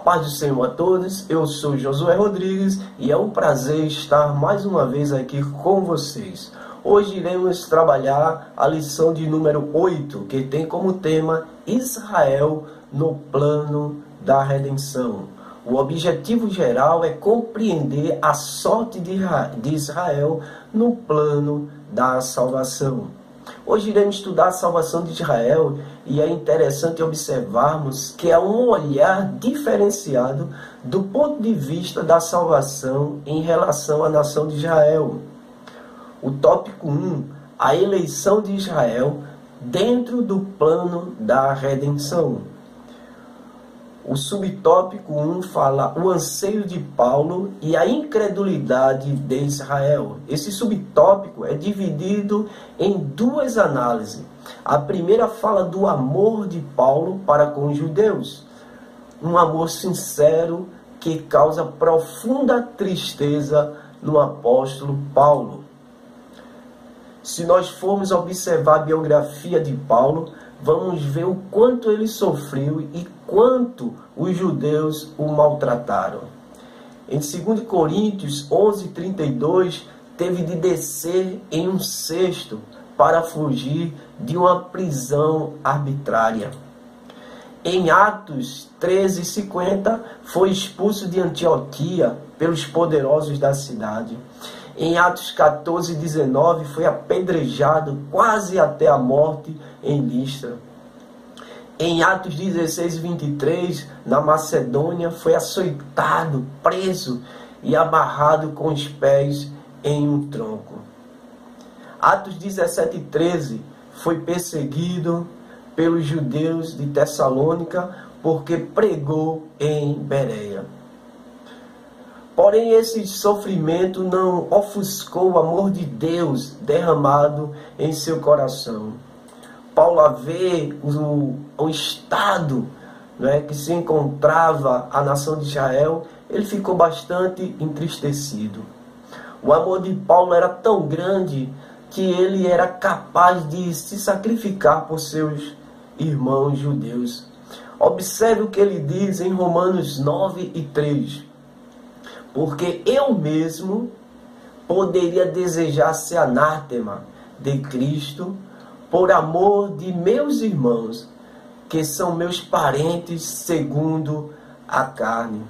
paz do Senhor a todos, eu sou Josué Rodrigues e é um prazer estar mais uma vez aqui com vocês. Hoje iremos trabalhar a lição de número 8, que tem como tema Israel no plano da redenção. O objetivo geral é compreender a sorte de Israel no plano da salvação. Hoje iremos estudar a salvação de Israel e é interessante observarmos que é um olhar diferenciado do ponto de vista da salvação em relação à nação de Israel. O tópico 1, a eleição de Israel dentro do plano da redenção. O subtópico 1 fala o anseio de Paulo e a incredulidade de Israel. Esse subtópico é dividido em duas análises. A primeira fala do amor de Paulo para com os judeus. Um amor sincero que causa profunda tristeza no apóstolo Paulo. Se nós formos observar a biografia de Paulo, vamos ver o quanto ele sofreu e quanto os judeus o maltrataram. Em 2 Coríntios 11:32, teve de descer em um cesto para fugir de uma prisão arbitrária. Em Atos 13:50, foi expulso de Antioquia pelos poderosos da cidade. Em Atos 14:19, foi apedrejado quase até a morte em Listra. Em Atos 16:23, na Macedônia, foi açoitado, preso e amarrado com os pés em um tronco. Atos 17:13, foi perseguido pelos judeus de Tessalônica porque pregou em Bereia. Porém, esse sofrimento não ofuscou o amor de Deus derramado em seu coração. Paulo, a ver o estado, que se encontrava a nação de Israel, ele ficou bastante entristecido. O amor de Paulo era tão grande que ele era capaz de se sacrificar por seus irmãos judeus. Observe o que ele diz em Romanos 9:3. Porque eu mesmo poderia desejar ser anátema de Cristo por amor de meus irmãos, que são meus parentes segundo a carne.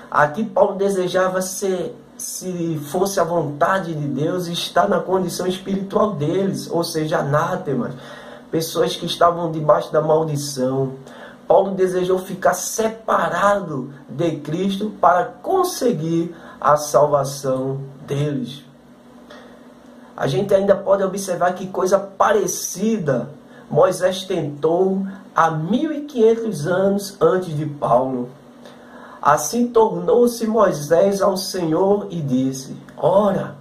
Aqui Paulo desejava ser, se fosse a vontade de Deus, estar na condição espiritual deles, ou seja, anátemas, pessoas que estavam debaixo da maldição. Paulo desejou ficar separado de Cristo para conseguir a salvação deles. A gente ainda pode observar que coisa parecida Moisés tentou há 1500 anos antes de Paulo. Assim tornou-se Moisés ao Senhor e disse: Ora,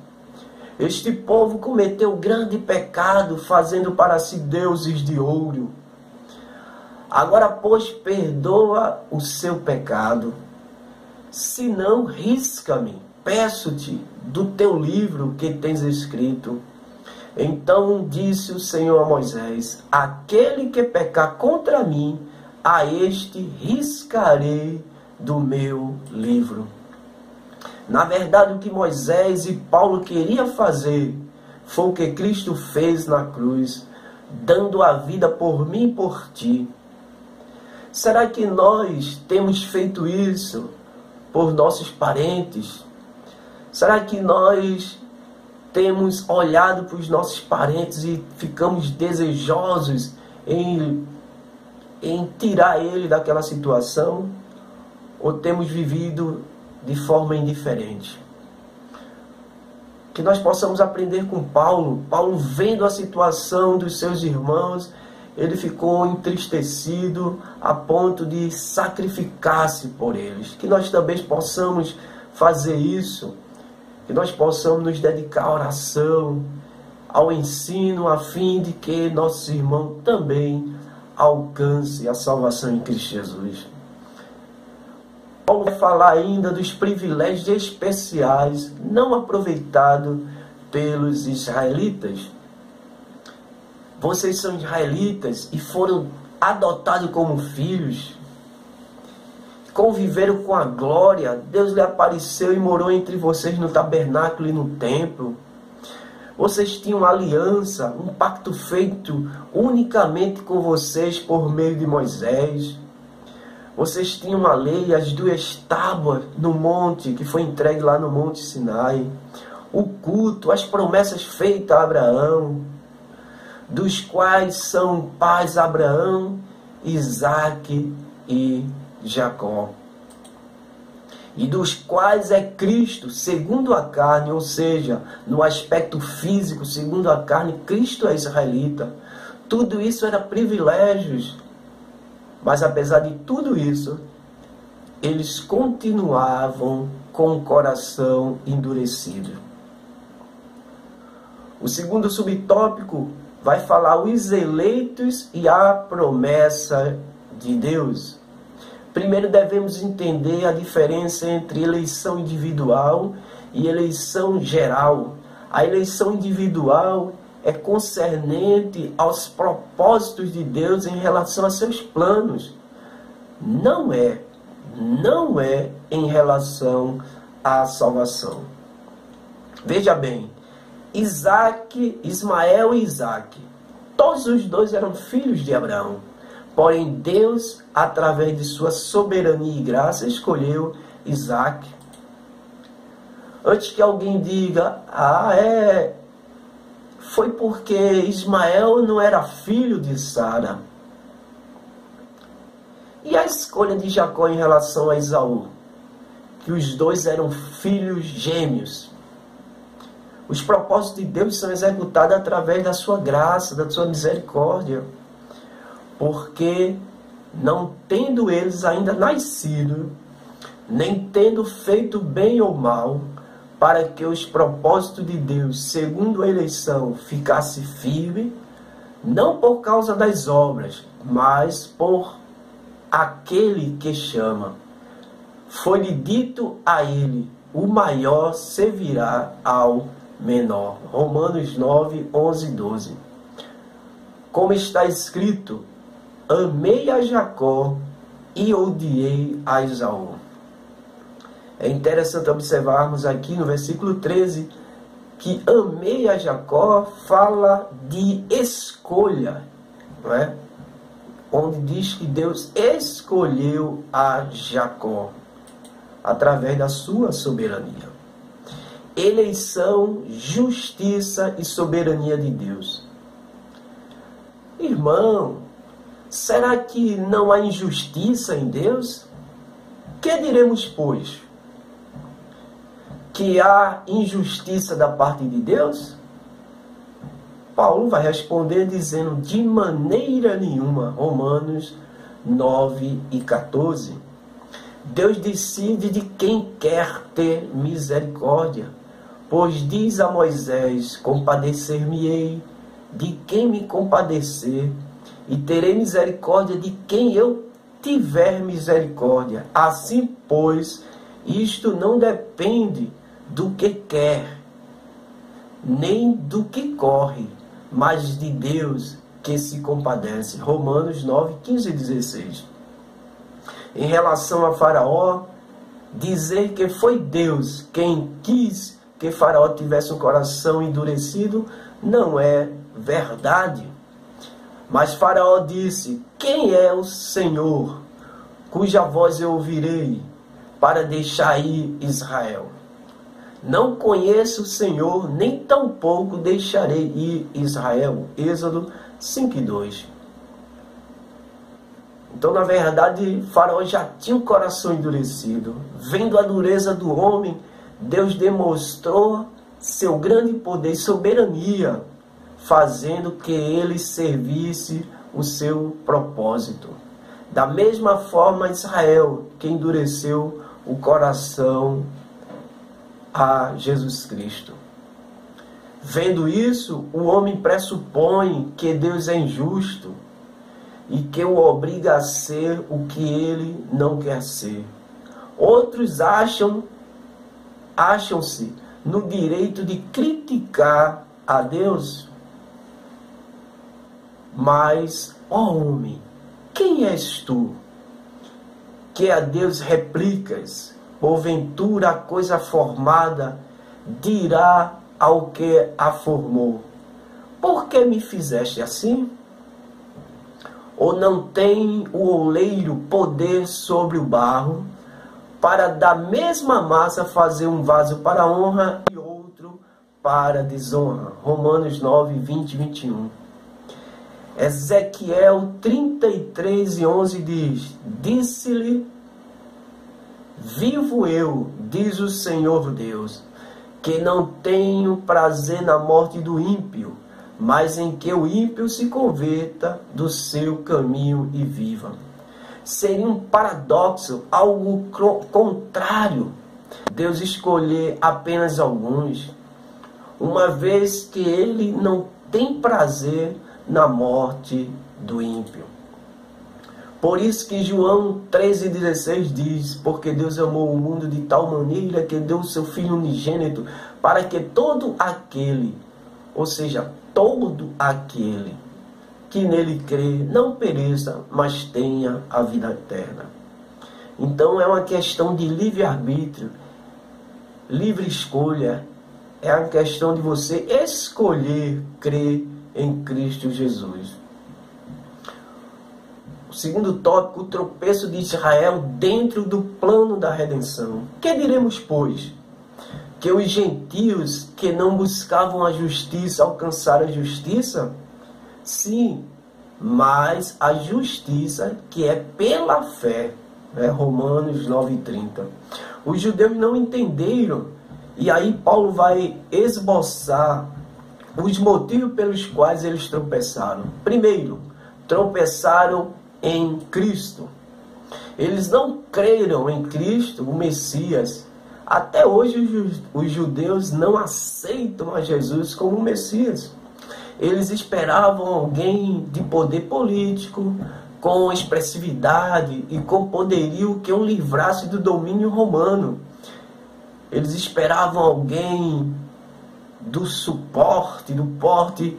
este povo cometeu grande pecado, fazendo para si deuses de ouro. Agora, pois, perdoa o seu pecado. Se não, risca-me, peço-te, do teu livro que tens escrito. Então disse o Senhor a Moisés: aquele que pecar contra mim, a este riscarei do meu livro. Na verdade, o que Moisés e Paulo queriam fazer foi o que Cristo fez na cruz, dando a vida por mim e por ti. Será que nós temos feito isso por nossos parentes? Será que nós temos olhado para os nossos parentes e ficamos desejosos em tirar ele daquela situação? Ou temos vivido de forma indiferente? Que nós possamos aprender com Paulo. Paulo, vendo a situação dos seus irmãos, ele ficou entristecido a ponto de sacrificar-se por eles. Que nós também possamos fazer isso. Que nós possamos nos dedicar à oração, ao ensino, a fim de que nossos irmãos também alcancem a salvação em Cristo Jesus. Paulo vai falar ainda dos privilégios especiais não aproveitados pelos israelitas. Vocês são israelitas e foram adotados como filhos. conviveram com a glória. Deus lhe apareceu e morou entre vocês no tabernáculo e no templo. Vocês tinham uma aliança, um pacto feito unicamente com vocês por meio de Moisés. Vocês tinham uma lei, as 2 tábuas no monte, que foi entregue lá no Monte Sinai. O culto, as promessas feitas a Abraão, dos quais são pais Abraão, Isaque e Jacó. E dos quais é Cristo, segundo a carne, ou seja, no aspecto físico, segundo a carne, Cristo é israelita. Tudo isso era privilégios, mas apesar de tudo isso, eles continuavam com o coração endurecido. O segundo subtópico vai falar os eleitos e a promessa de Deus. Primeiro devemos entender a diferença entre eleição individual e eleição geral. A eleição individual é concernente aos propósitos de Deus em relação a seus planos. Não é em relação à salvação. Veja bem, Ismael e Isaque, todos os dois eram filhos de Abraão. Porém, Deus, através de sua soberania e graça, escolheu Isaque. Antes que alguém diga, foi porque Ismael não era filho de Sara. E a escolha de Jacó em relação a Esaú? Que os dois eram filhos gêmeos. Os propósitos de Deus são executados através da sua graça, da sua misericórdia. Porque, não tendo eles ainda nascido, nem tendo feito bem ou mal, para que os propósitos de Deus, segundo a eleição, ficasse firme, não por causa das obras, mas por aquele que chama. Foi-lhe dito a ele, o maior servirá ao menor. Romanos 9, 11 e 12. Como está escrito, amei a Jacó e odiei a Esaú. É interessante observarmos aqui no versículo 13 que amei a Jacó fala de escolha, não é? Onde diz que Deus escolheu a Jacó através da sua soberania. Eleição, justiça e soberania de Deus. Irmão, será que não há injustiça em Deus? Que diremos, pois? Que há injustiça da parte de Deus? Paulo vai responder dizendo, de maneira nenhuma, Romanos 9 e 14. Deus decide de quem quer ter misericórdia, pois diz a Moisés, compadecer-me-ei de quem me compadecer, e terei misericórdia de quem eu tiver misericórdia. Assim, pois, isto não depende do que quer, nem do que corre, mas de Deus que se compadece. Romanos 9, 15 e 16. Em relação a Faraó, dizer que foi Deus quem quis que Faraó tivesse um coração endurecido não é verdade. Mas Faraó disse, quem é o Senhor, cuja voz eu ouvirei, para deixar ir Israel? Não conheço o Senhor, nem tampouco deixarei ir Israel. Êxodo 5:2. Então, na verdade, Faraó já tinha um coração endurecido. Vendo a dureza do homem, Deus demonstrou seu grande poder e soberania, fazendo que ele servisse o seu propósito. Da mesma forma, Israel, que endureceu o coração a Jesus Cristo. Vendo isso, o homem pressupõe que Deus é injusto e que o obriga a ser o que ele não quer ser. Outros acham-se no direito de criticar a Deus. Mas, ó homem, quem és tu que a Deus replicas, porventura a coisa formada dirá ao que a formou: por que me fizeste assim? Ou não tem o oleiro poder sobre o barro, para da mesma massa fazer um vaso para honra e outro para desonra? Romanos 9, 20 e 21. Ezequiel 33:11 diz: disse-lhe: vivo eu, diz o Senhor Deus, que não tenho prazer na morte do ímpio, mas em que o ímpio se converta do seu caminho e viva. Seria um paradoxo, algo contrário, Deus escolher apenas alguns, uma vez que ele não tem prazer na morte do ímpio. Por isso que João 13,16 diz: porque Deus amou o mundo de tal maneira que deu o seu Filho unigênito, para que todo aquele, ou seja, todo aquele que nele crê não pereça, mas tenha a vida eterna. Então é uma questão de livre-arbítrio, livre escolha. É a questão de você escolher crer em Cristo Jesus. O segundo tópico, o tropeço de Israel dentro do plano da redenção. Que diremos, pois? Que os gentios que não buscavam a justiça alcançaram a justiça? Sim, mas a justiça que é pela fé. Romanos 9:30. Os judeus não entenderam, e aí Paulo vai esboçar os motivos pelos quais eles tropeçaram. Primeiro, tropeçaram em Cristo. Eles não creram em Cristo, o Messias. Até hoje os judeus não aceitam a Jesus como o Messias. Eles esperavam alguém de poder político, com expressividade e com poderio que o livrasse do domínio romano. Eles esperavam alguém do suporte, do porte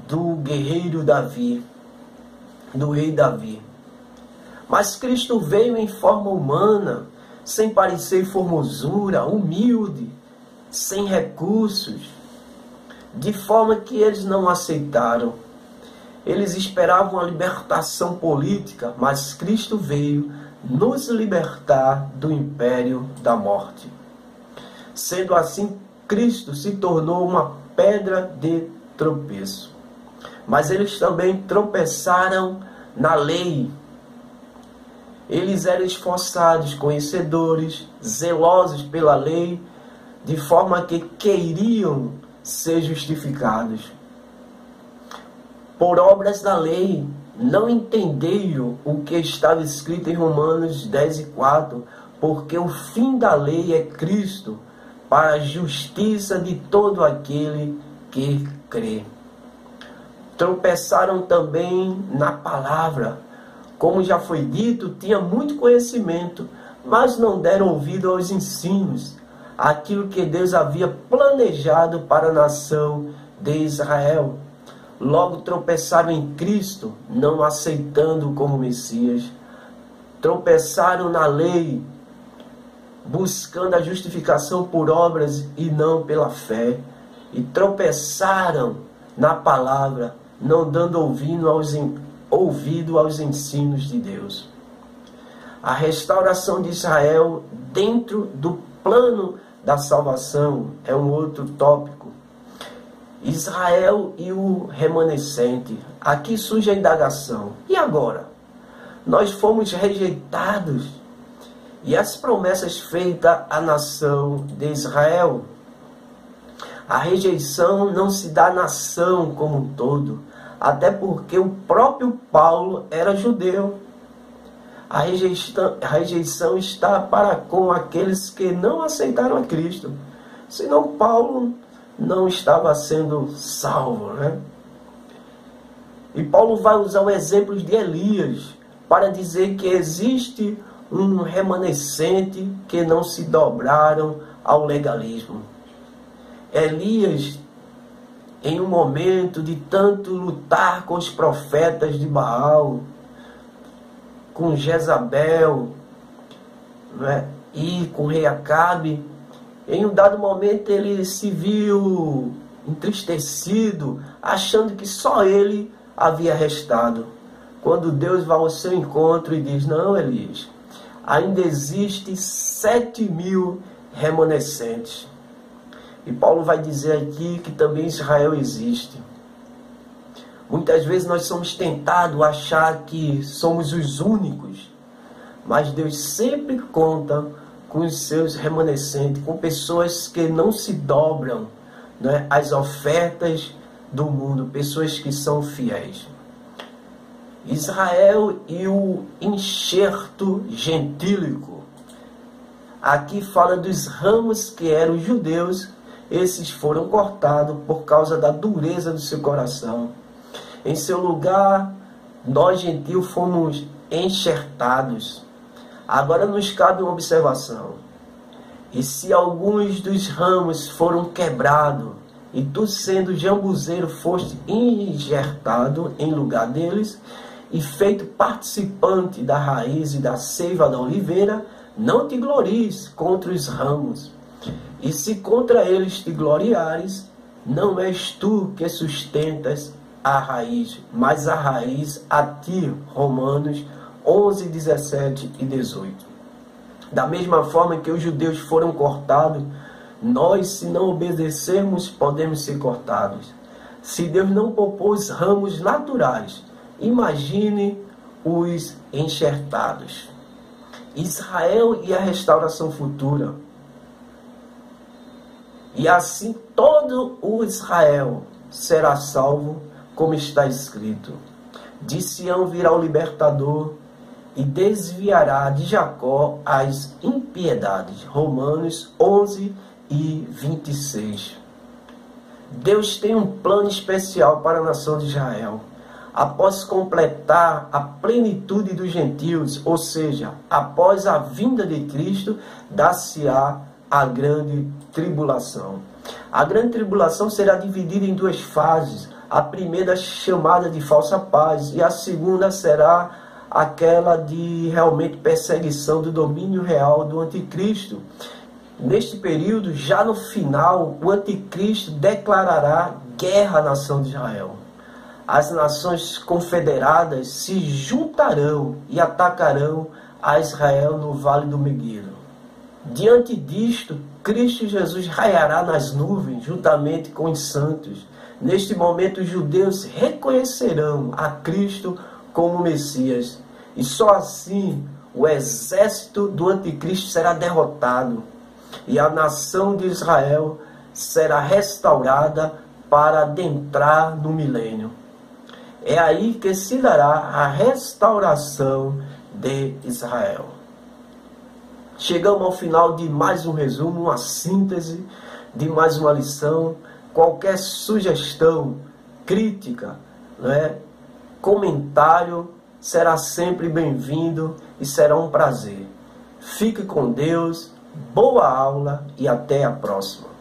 do guerreiro Davi, do rei Davi. Mas Cristo veio em forma humana, sem parecer formosura, humilde, sem recursos, de forma que eles não aceitaram. Eles esperavam a libertação política, mas Cristo veio nos libertar do império da morte. Sendo assim, Cristo se tornou uma pedra de tropeço. Mas eles também tropeçaram na lei. Eles eram esforçados, conhecedores, zelosos pela lei, de forma que queriam ser justificados. Por obras da lei, não entenderam o que estava escrito em Romanos 10:4, porque o fim da lei é Cristo, para a justiça de todo aquele que crê. Tropeçaram também na palavra. Como já foi dito, tinha muito conhecimento, mas não deram ouvido aos ensinos, aquilo que Deus havia planejado para a nação de Israel. Logo tropeçaram em Cristo, não aceitando como Messias. Tropeçaram na lei, buscando a justificação por obras e não pela fé. E tropeçaram na palavra, não dando ouvido aos ensinos de Deus. A restauração de Israel dentro do plano da salvação é um outro tópico. Israel e o remanescente. Aqui surge a indagação. E agora? Nós fomos rejeitados. E as promessas feitas à nação de Israel? A rejeição não se dá à nação como um todo, até porque o próprio Paulo era judeu. A rejeição está para com aqueles que não aceitaram a Cristo. Senão Paulo não estava sendo salvo, né? E Paulo vai usar o exemplo de Elias para dizer que existe um remanescente que não se dobraram ao legalismo. Elias, em um momento de tanto lutar com os profetas de Baal, com Jezabel, não é, ir com o rei Acabe. Em um dado momento ele se viu entristecido, achando que só ele havia restado. Quando Deus vai ao seu encontro e diz: não, Elias, ainda existe 7.000 remanescentes. E Paulo vai dizer aqui que também Israel existe. Muitas vezes nós somos tentados a achar que somos os únicos, mas Deus sempre conta com os seus remanescentes, com pessoas que não se dobram, né, às ofertas do mundo, pessoas que são fiéis. Israel e o enxerto gentílico. Aqui fala dos ramos que eram judeus. Esses foram cortados por causa da dureza do seu coração. Em seu lugar, nós gentios fomos enxertados. Agora nos cabe uma observação. E se alguns dos ramos foram quebrados, e tu, sendo jambuzeiro, foste injertado em lugar deles, e feito participante da raiz e da seiva da oliveira, não te glories contra os ramos. E se contra eles te gloriares, não és tu que sustentas a raiz, mas a raiz a ti. Romanos 11, 17 e 18. Da mesma forma que os judeus foram cortados, nós, se não obedecermos, podemos ser cortados. Se Deus não poupou os ramos naturais, imagine os enxertados. Israel e a restauração futura. E assim todo o Israel será salvo, como está escrito: de Sião virá o libertador e desviará de Jacó as impiedades. Romanos 11 e 26. Deus tem um plano especial para a nação de Israel. Após completar a plenitude dos gentios, ou seja, após a vinda de Cristo, dar-se-á a grande tribulação. A grande tribulação será dividida em duas fases. A primeira chamada de falsa paz, e a segunda será aquela de realmente perseguição do domínio real do anticristo. Neste período, já no final, o anticristo declarará guerra à nação de Israel. As nações confederadas se juntarão e atacarão a Israel no Vale do Meguido. Diante disto, Cristo Jesus raiará nas nuvens juntamente com os santos. Neste momento, os judeus reconhecerão a Cristo como Messias. E só assim o exército do anticristo será derrotado. E a nação de Israel será restaurada para adentrar no milênio. É aí que se dará a restauração de Israel. Chegamos ao final de mais um resumo, uma síntese de mais uma lição. Qualquer sugestão, crítica, comentário, será sempre bem-vindo e será um prazer. Fique com Deus, boa aula e até a próxima.